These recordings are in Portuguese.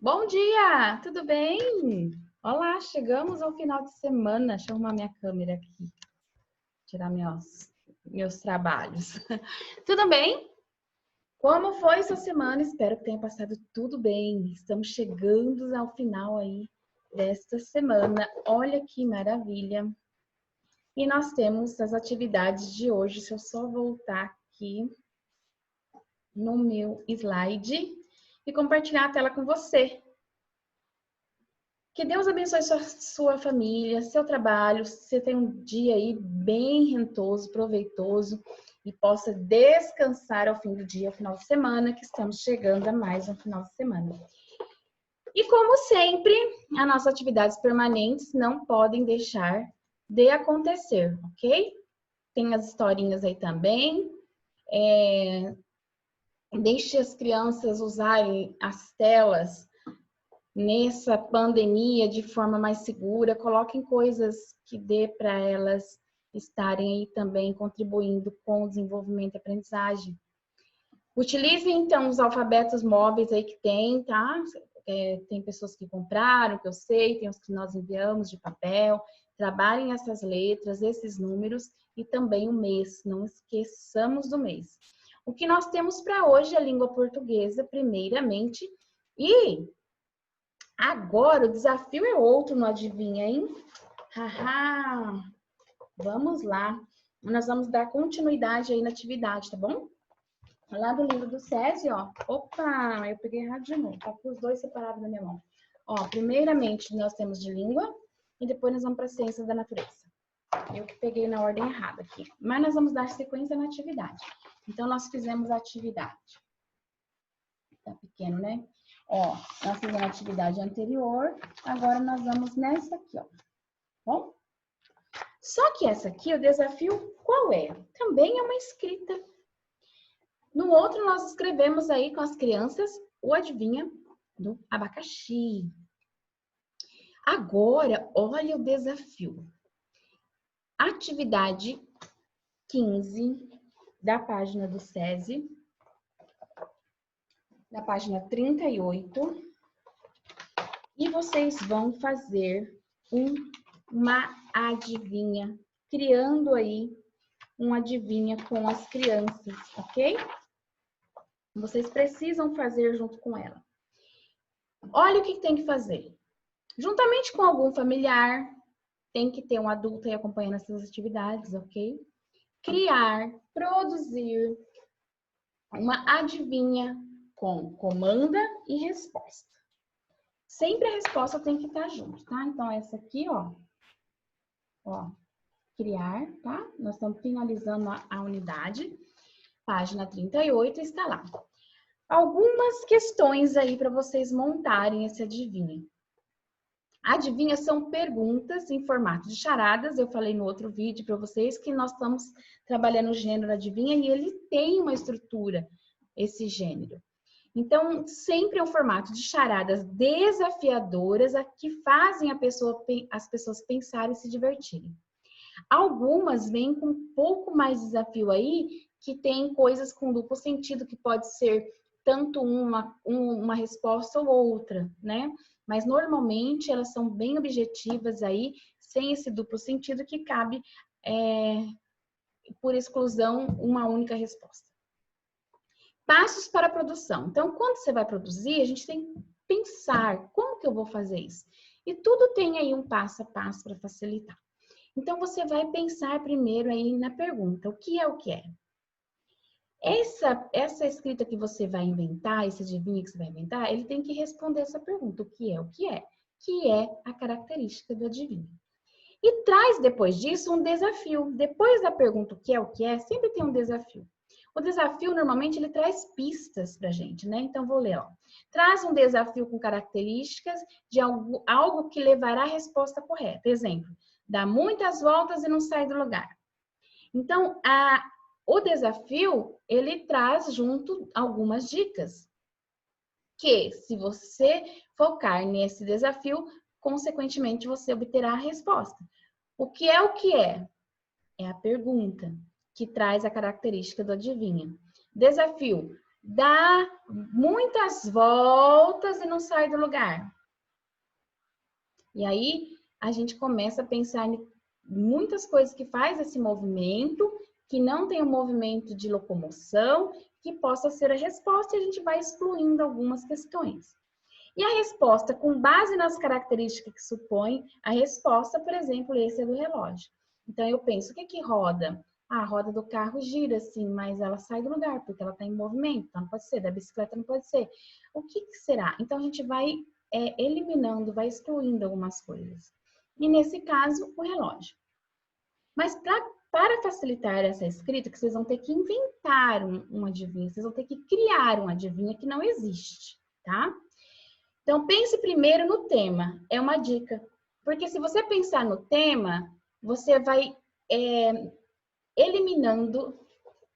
Bom dia, tudo bem? Olá, chegamos ao final de semana. Deixa eu arrumar minha câmera aqui, tirar meus trabalhos. Tudo bem? Como foi sua semana? Espero que tenha passado tudo bem. Estamos chegando ao final aí desta semana. Olha que maravilha! E nós temos as atividades de hoje. Deixa eu só voltar aqui no meu slide e compartilhar a tela com você. Que Deus abençoe sua família, seu trabalho, você tem um dia aí bem rentoso, proveitoso e possa descansar ao fim do dia, ao final de semana, que estamos chegando a mais um final de semana. E como sempre, as nossas atividades permanentes não podem deixar de acontecer, ok? Tem as historinhas aí também. Deixe as crianças usarem as telas nessa pandemia de forma mais segura, coloquem coisas que dê para elas estarem aí também contribuindo com o desenvolvimento e aprendizagem. Utilize então os alfabetos móveis aí que tem, tá? Tem pessoas que compraram, que eu sei, tem os que nós enviamos de papel. Trabalhem essas letras, esses números e também o mês, não esqueçamos do mês. O que nós temos para hoje é a língua portuguesa, primeiramente, e agora o desafio é outro, não adivinha, hein? Haha! Vamos lá. Nós vamos dar continuidade aí na atividade, tá bom? Lá do livro do SESI, ó. Opa, eu peguei errado de novo. Tá com os dois separados na minha mão. Ó, primeiramente nós temos de língua e depois nós vamos para ciências da natureza. Eu que peguei na ordem errada aqui. Mas nós vamos dar sequência na atividade. Então, nós fizemos a atividade. Tá pequeno, né? Ó, nós fizemos a atividade anterior, agora nós vamos nessa aqui, ó. Bom? Só que essa aqui, o desafio, qual é? Também é uma escrita. No outro, nós escrevemos aí com as crianças o adivinha do abacaxi. Agora, olha o desafio. Atividade 15 da página do SESI. Na página 38, e vocês vão fazer uma adivinha, criando aí um adivinha com as crianças, ok? Vocês precisam fazer junto com ela. Olha o que tem que fazer. Juntamente com algum familiar, tem que ter um adulto aí acompanhando essas atividades, ok? Criar, produzir uma adivinha com comanda e resposta. Sempre a resposta tem que estar junto, tá? Então, essa aqui, ó, criar, tá? Nós estamos finalizando a unidade. Página 38 está lá. Algumas questões aí para vocês montarem esse adivinha. Adivinhas são perguntas em formato de charadas. Eu falei no outro vídeo para vocês que nós estamos trabalhando o gênero adivinha e ele tem uma estrutura, esse gênero. Então, sempre é um formato de charadas desafiadoras que fazem as pessoas pensarem e se divertirem. Algumas vêm com um pouco mais desafio aí, que tem coisas com duplo sentido, que pode ser tanto uma resposta ou outra, né? Mas normalmente elas são bem objetivas aí, sem esse duplo sentido que cabe, por exclusão, uma única resposta. Passos para a produção. Então, quando você vai produzir, a gente tem que pensar, como que eu vou fazer isso? E tudo tem aí um passo a passo para facilitar. Então, você vai pensar primeiro aí na pergunta, o que é o que é? Essa escrita que você vai inventar, esse adivinho que você vai inventar, ele tem que responder essa pergunta, o que é o que é? Que é a característica do adivinho. E traz depois disso um desafio. Depois da pergunta o que é, sempre tem um desafio. O desafio, normalmente, ele traz pistas pra gente, né? Então, vou ler, ó. Traz um desafio com características de algo que levará a resposta correta. Exemplo, dá muitas voltas e não sai do lugar. Então, o desafio, ele traz junto algumas dicas. Que, se você focar nesse desafio, consequentemente, você obterá a resposta. O que é o que é? É a pergunta que traz a característica do adivinha. Desafio. dá muitas voltas e não sai do lugar. E aí a gente começa a pensar em muitas coisas que faz esse movimento, que não tem um movimento de locomoção, que possa ser a resposta, e a gente vai excluindo algumas questões. E a resposta, com base nas características que supõe, a resposta, por exemplo, esse é do relógio. Então, eu penso, o que que roda? Ah, a roda do carro gira, sim, mas ela sai do lugar, porque ela está em movimento, então não pode ser, da bicicleta não pode ser. O que que será? Então, a gente vai eliminando, vai excluindo algumas coisas. E, nesse caso, o relógio. Mas, para facilitar essa escrita, que vocês vão ter que inventar um adivinho, vocês vão ter que criar um adivinho que não existe, tá? Então, pense primeiro no tema, é uma dica. Porque se você pensar no tema, você vai eliminando,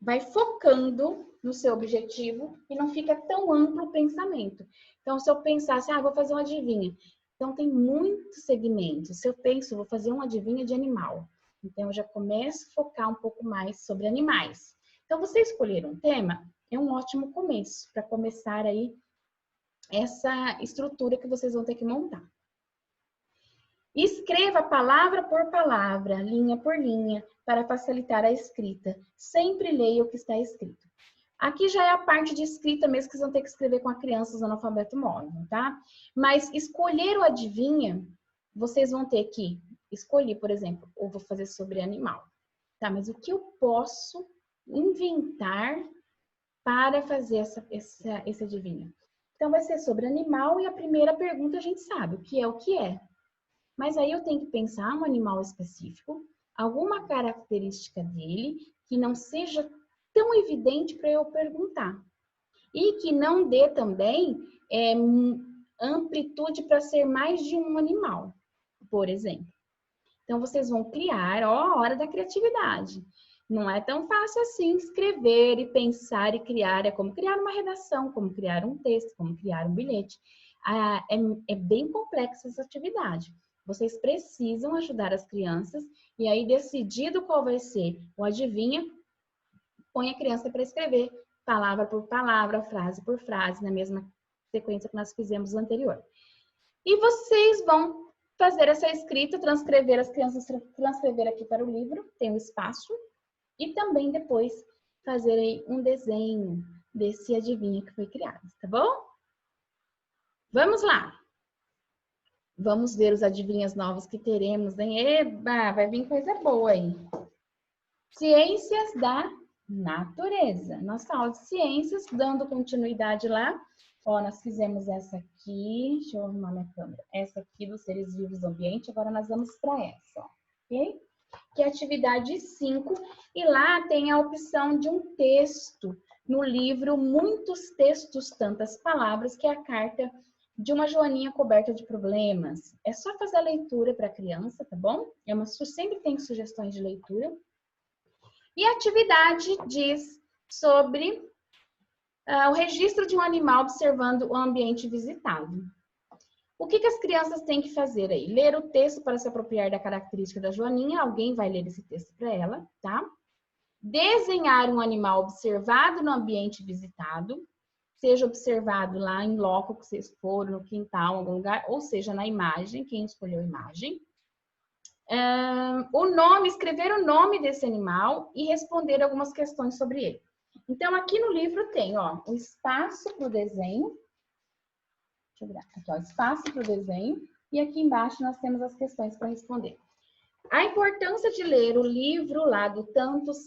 vai focando no seu objetivo e não fica tão amplo o pensamento. Então, se eu pensasse, vou fazer um adivinho. Então, tem muitos segmentos. Se eu penso, vou fazer um adivinho de animal. Então, eu já começo a focar um pouco mais sobre animais. Então, você escolher um tema é um ótimo começo para começar aí essa estrutura que vocês vão ter que montar. Escreva palavra por palavra, linha por linha, para facilitar a escrita. Sempre leia o que está escrito. Aqui já é a parte de escrita mesmo que vocês vão ter que escrever com a criança usando alfabeto móvel, tá? Mas escolher o adivinha, vocês vão ter que escolher, por exemplo, eu vou fazer sobre animal. Tá, mas o que eu posso inventar para fazer esse adivinho? Então, vai ser sobre animal e a primeira pergunta a gente sabe o que é o que é. Mas aí eu tenho que pensar um animal específico, alguma característica dele que não seja tão evidente para eu perguntar. E que não dê também amplitude para ser mais de um animal, por exemplo. Então, vocês vão criar, a hora da criatividade. Não é tão fácil assim escrever e pensar e criar. É como criar uma redação, como criar um texto, como criar um bilhete. É bem complexa essa atividade. Vocês precisam ajudar as crianças e aí, decidido qual vai ser o adivinha, põe a criança para escrever palavra por palavra, frase por frase, na mesma sequência que nós fizemos no anterior. E vocês vão fazer essa escrita, transcrever, as crianças transcrever aqui para o livro, tem um espaço, e também depois fazer aí um desenho desse adivinho que foi criado, tá bom? Vamos lá! Vamos ver os adivinhos novos que teremos, hein? Eba, vai vir coisa boa aí. Ciências da natureza. Nossa aula de ciências, dando continuidade lá. Ó, nós fizemos essa aqui, deixa eu arrumar minha câmera. Essa aqui dos seres vivos do ambiente, agora nós vamos para essa, ó, ok? Que é a atividade 5, e lá tem a opção de um texto no livro Muitos Textos, Tantas Palavras, que é a carta de uma joaninha coberta de problemas. É só fazer a leitura para a criança, tá bom? Sempre tem sugestões de leitura. E a atividade diz sobre o registro de um animal observando o ambiente visitado. O que as crianças têm que fazer aí? Ler o texto para se apropriar da característica da joaninha. Alguém vai ler esse texto para ela, tá? Desenhar um animal observado no ambiente visitado, seja observado lá em loco que vocês foram, no quintal, em algum lugar, ou seja, na imagem, quem escolheu a imagem. Escrever o nome desse animal e responder algumas questões sobre ele. Então, aqui no livro tem, ó, o espaço para o desenho. Deixa eu virar aqui, ó, espaço para o desenho. E aqui embaixo nós temos as questões para responder. A importância de ler o livro lá do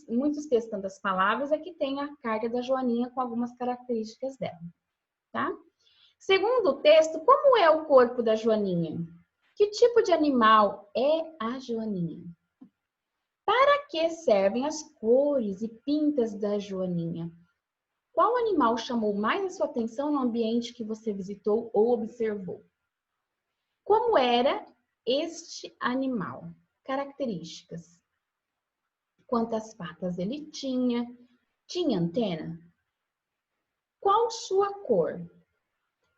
Muitos Textos, Tantas Palavras, é que tem a carta da joaninha com algumas características dela, tá? Segundo o texto, como é o corpo da joaninha? Que tipo de animal é a joaninha? Para que servem as cores e pintas da joaninha? Qual animal chamou mais a sua atenção no ambiente que você visitou ou observou? Como era este animal? Características. Quantas patas ele tinha? Tinha antena? Qual sua cor?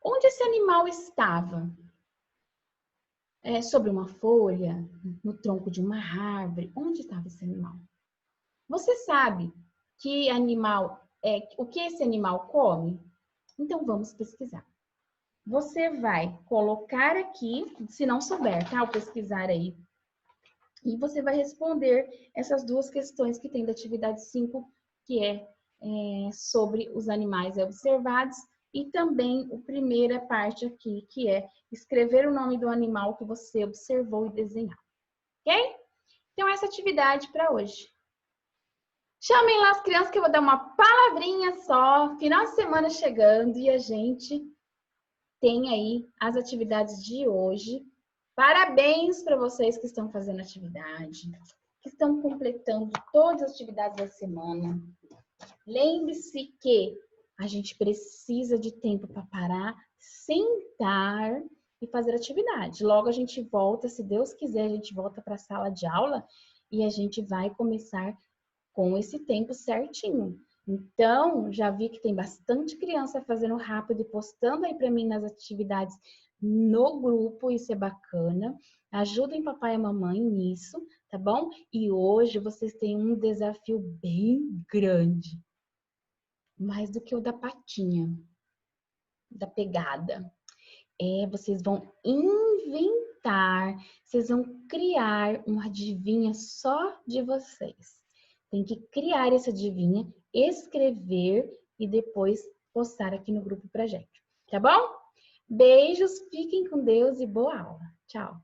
Onde esse animal estava? Sobre uma folha? No tronco de uma árvore? Onde estava esse animal? Você sabe que animal o que esse animal come? Então, vamos pesquisar. Você vai colocar aqui, se não souber, tá? Ao pesquisar aí. E você vai responder essas duas questões que tem da atividade 5, que é sobre os animais observados, e também a primeira parte aqui, que é escrever o nome do animal que você observou e desenhar. Ok? Então, essa atividade para hoje. Chamem lá as crianças que eu vou dar uma palavrinha só. Final de semana chegando e a gente tem aí as atividades de hoje. Parabéns para vocês que estão fazendo atividade, que estão completando todas as atividades da semana. Lembre-se que a gente precisa de tempo para parar, sentar e fazer atividade. Logo a gente volta, se Deus quiser, a gente volta para a sala de aula e a gente vai começar com esse tempo certinho. Então, já vi que tem bastante criança fazendo rápido e postando aí para mim nas atividades no grupo, isso é bacana. Ajudem papai e mamãe nisso, tá bom? E hoje vocês têm um desafio bem grande, mais do que o da patinha, da pegada. Vocês vão inventar, vocês vão criar uma adivinha só de vocês. Tem que criar essa adivinha, escrever e depois postar aqui no grupo pra gente, tá bom? Beijos, fiquem com Deus e boa aula. Tchau!